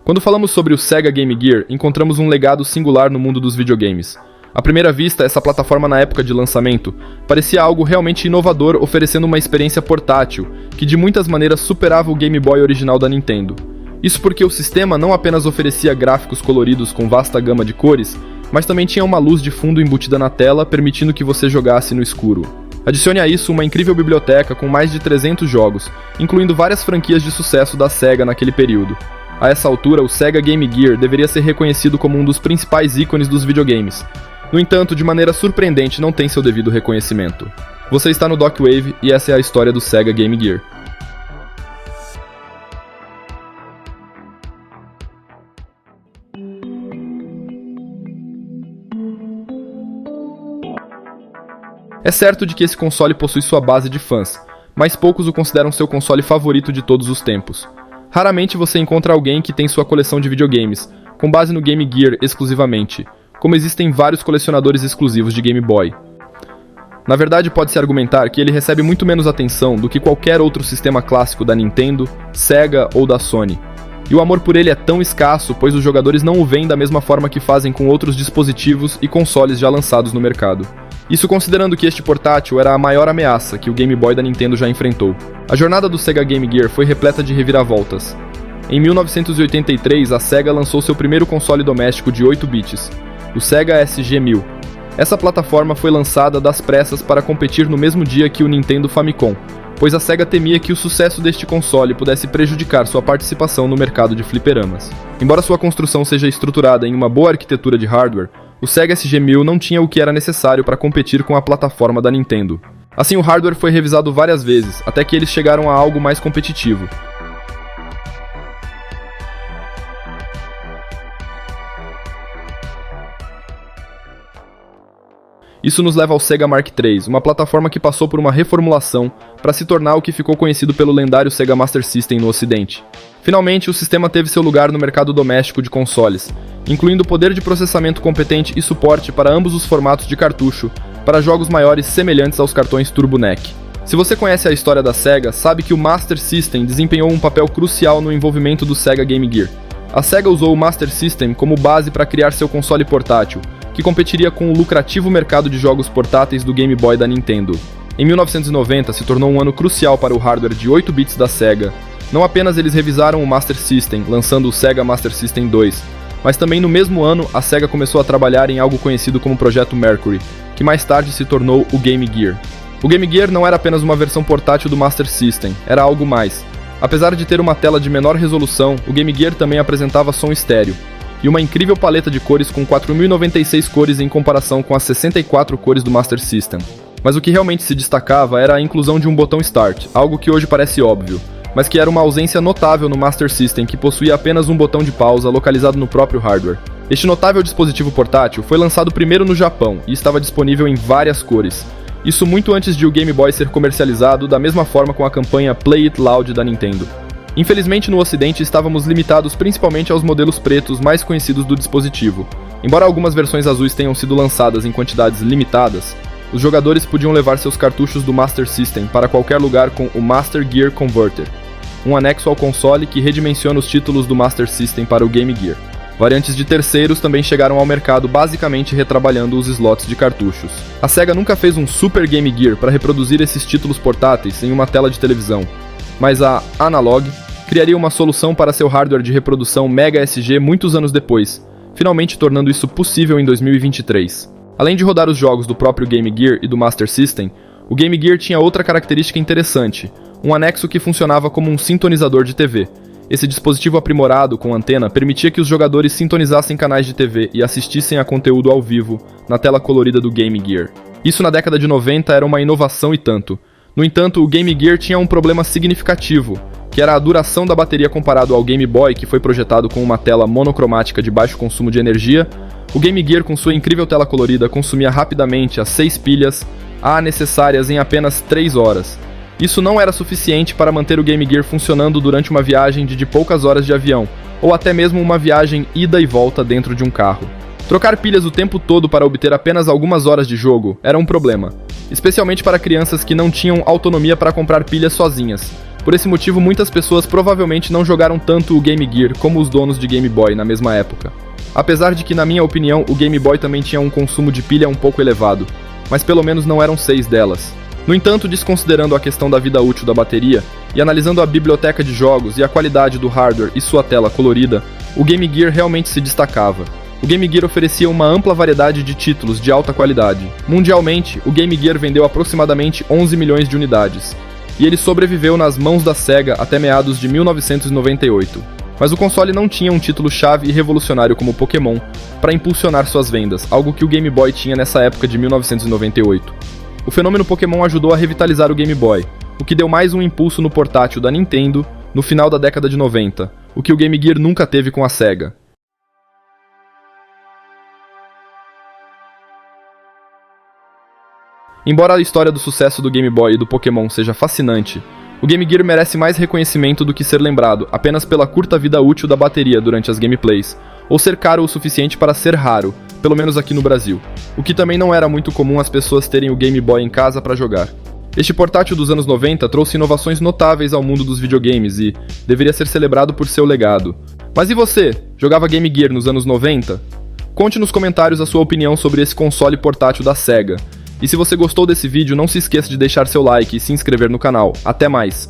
Quando falamos sobre o Sega Game Gear, encontramos um legado singular no mundo dos videogames. À primeira vista, essa plataforma na época de lançamento parecia algo realmente inovador, oferecendo uma experiência portátil, que de muitas maneiras superava o Game Boy original da Nintendo. Isso porque o sistema não apenas oferecia gráficos coloridos com vasta gama de cores, mas também tinha uma luz de fundo embutida na tela, permitindo que você jogasse no escuro. Adicione a isso uma incrível biblioteca com mais de 300 jogos, incluindo várias franquias de sucesso da Sega naquele período. A essa altura, o Sega Game Gear deveria ser reconhecido como um dos principais ícones dos videogames. No entanto, de maneira surpreendente, não tem seu devido reconhecimento. Você está no Docwave e essa é a história do Sega Game Gear. É certo de que esse console possui sua base de fãs, mas poucos o consideram seu console favorito de todos os tempos. Raramente você encontra alguém que tem sua coleção de videogames, com base no Game Gear exclusivamente, como existem vários colecionadores exclusivos de Game Boy. Na verdade, pode-se argumentar que ele recebe muito menos atenção do que qualquer outro sistema clássico da Nintendo, Sega ou da Sony. E o amor por ele é tão escasso, pois os jogadores não o veem da mesma forma que fazem com outros dispositivos e consoles já lançados no mercado. Isso considerando que este portátil era a maior ameaça que o Game Boy da Nintendo já enfrentou. A jornada do Sega Game Gear foi repleta de reviravoltas. Em 1983, a Sega lançou seu primeiro console doméstico de 8 bits, o Sega SG-1000. Essa plataforma foi lançada das pressas para competir no mesmo dia que o Nintendo Famicom, pois a Sega temia que o sucesso deste console pudesse prejudicar sua participação no mercado de fliperamas. Embora sua construção seja estruturada em uma boa arquitetura de hardware, o Sega SG-1000 não tinha o que era necessário para competir com a plataforma da Nintendo. Assim, o hardware foi revisado várias vezes, até que eles chegaram a algo mais competitivo. Isso nos leva ao Sega Mark III, uma plataforma que passou por uma reformulação para se tornar o que ficou conhecido pelo lendário Sega Master System no Ocidente. Finalmente, o sistema teve seu lugar no mercado doméstico de consoles, incluindo poder de processamento competente e suporte para ambos os formatos de cartucho, para jogos maiores semelhantes aos cartões Turbo NEC. Se você conhece a história da Sega, sabe que o Master System desempenhou um papel crucial no envolvimento do Sega Game Gear. A Sega usou o Master System como base para criar seu console portátil, que competiria com o lucrativo mercado de jogos portáteis do Game Boy da Nintendo. Em 1990, se tornou um ano crucial para o hardware de 8 bits da Sega. Não apenas eles revisaram o Master System, lançando o Sega Master System 2, mas também no mesmo ano a Sega começou a trabalhar em algo conhecido como Projeto Mercury, que mais tarde se tornou o Game Gear. O Game Gear não era apenas uma versão portátil do Master System, era algo mais. Apesar de ter uma tela de menor resolução, o Game Gear também apresentava som estéreo, e uma incrível paleta de cores com 4.096 cores em comparação com as 64 cores do Master System. Mas o que realmente se destacava era a inclusão de um botão Start, algo que hoje parece óbvio, mas que era uma ausência notável no Master System, que possuía apenas um botão de pausa localizado no próprio hardware. Este notável dispositivo portátil foi lançado primeiro no Japão e estava disponível em várias cores. Isso muito antes de o Game Boy ser comercializado, da mesma forma com a campanha Play It Loud da Nintendo. Infelizmente, no Ocidente, estávamos limitados principalmente aos modelos pretos mais conhecidos do dispositivo. Embora algumas versões azuis tenham sido lançadas em quantidades limitadas, os jogadores podiam levar seus cartuchos do Master System para qualquer lugar com o Master Gear Converter, um anexo ao console que redimensiona os títulos do Master System para o Game Gear. Variantes de terceiros também chegaram ao mercado basicamente retrabalhando os slots de cartuchos. A Sega nunca fez um Super Game Gear para reproduzir esses títulos portáteis em uma tela de televisão, mas a Analog criaria uma solução para seu hardware de reprodução Mega SG muitos anos depois, finalmente tornando isso possível em 2023. Além de rodar os jogos do próprio Game Gear e do Master System, o Game Gear tinha outra característica interessante, um anexo que funcionava como um sintonizador de TV. Esse dispositivo aprimorado com antena permitia que os jogadores sintonizassem canais de TV e assistissem a conteúdo ao vivo na tela colorida do Game Gear. Isso na década de 90 era uma inovação e tanto. No entanto, o Game Gear tinha um problema significativo, que era a duração da bateria comparado ao Game Boy, que foi projetado com uma tela monocromática de baixo consumo de energia. O Game Gear, com sua incrível tela colorida, consumia rapidamente as 6 pilhas A necessárias em apenas 3 horas. Isso não era suficiente para manter o Game Gear funcionando durante uma viagem de poucas horas de avião, ou até mesmo uma viagem ida e volta dentro de um carro. Trocar pilhas o tempo todo para obter apenas algumas horas de jogo era um problema, especialmente para crianças que não tinham autonomia para comprar pilhas sozinhas, Por esse motivo, muitas pessoas provavelmente não jogaram tanto o Game Gear como os donos de Game Boy na mesma época. Apesar de que, na minha opinião, o Game Boy também tinha um consumo de pilha um pouco elevado, mas pelo menos não eram 6 delas. No entanto, desconsiderando a questão da vida útil da bateria, e analisando a biblioteca de jogos e a qualidade do hardware e sua tela colorida, o Game Gear realmente se destacava. O Game Gear oferecia uma ampla variedade de títulos de alta qualidade. Mundialmente, o Game Gear vendeu aproximadamente 11 milhões de unidades, e ele sobreviveu nas mãos da Sega até meados de 1998. Mas o console não tinha um título-chave e revolucionário como Pokémon para impulsionar suas vendas, algo que o Game Boy tinha nessa época de 1998. O fenômeno Pokémon ajudou a revitalizar o Game Boy, o que deu mais um impulso no portátil da Nintendo no final da década de 90, o que o Game Gear nunca teve com a Sega. Embora a história do sucesso do Game Boy e do Pokémon seja fascinante, o Game Gear merece mais reconhecimento do que ser lembrado apenas pela curta vida útil da bateria durante as gameplays, ou ser caro o suficiente para ser raro, pelo menos aqui no Brasil, o que também não era muito comum as pessoas terem o Game Boy em casa para jogar. Este portátil dos anos 90 trouxe inovações notáveis ao mundo dos videogames e deveria ser celebrado por seu legado. Mas e você? Jogava Game Gear nos anos 90? Conte nos comentários a sua opinião sobre esse console portátil da Sega. E se você gostou desse vídeo, não se esqueça de deixar seu like e se inscrever no canal. Até mais!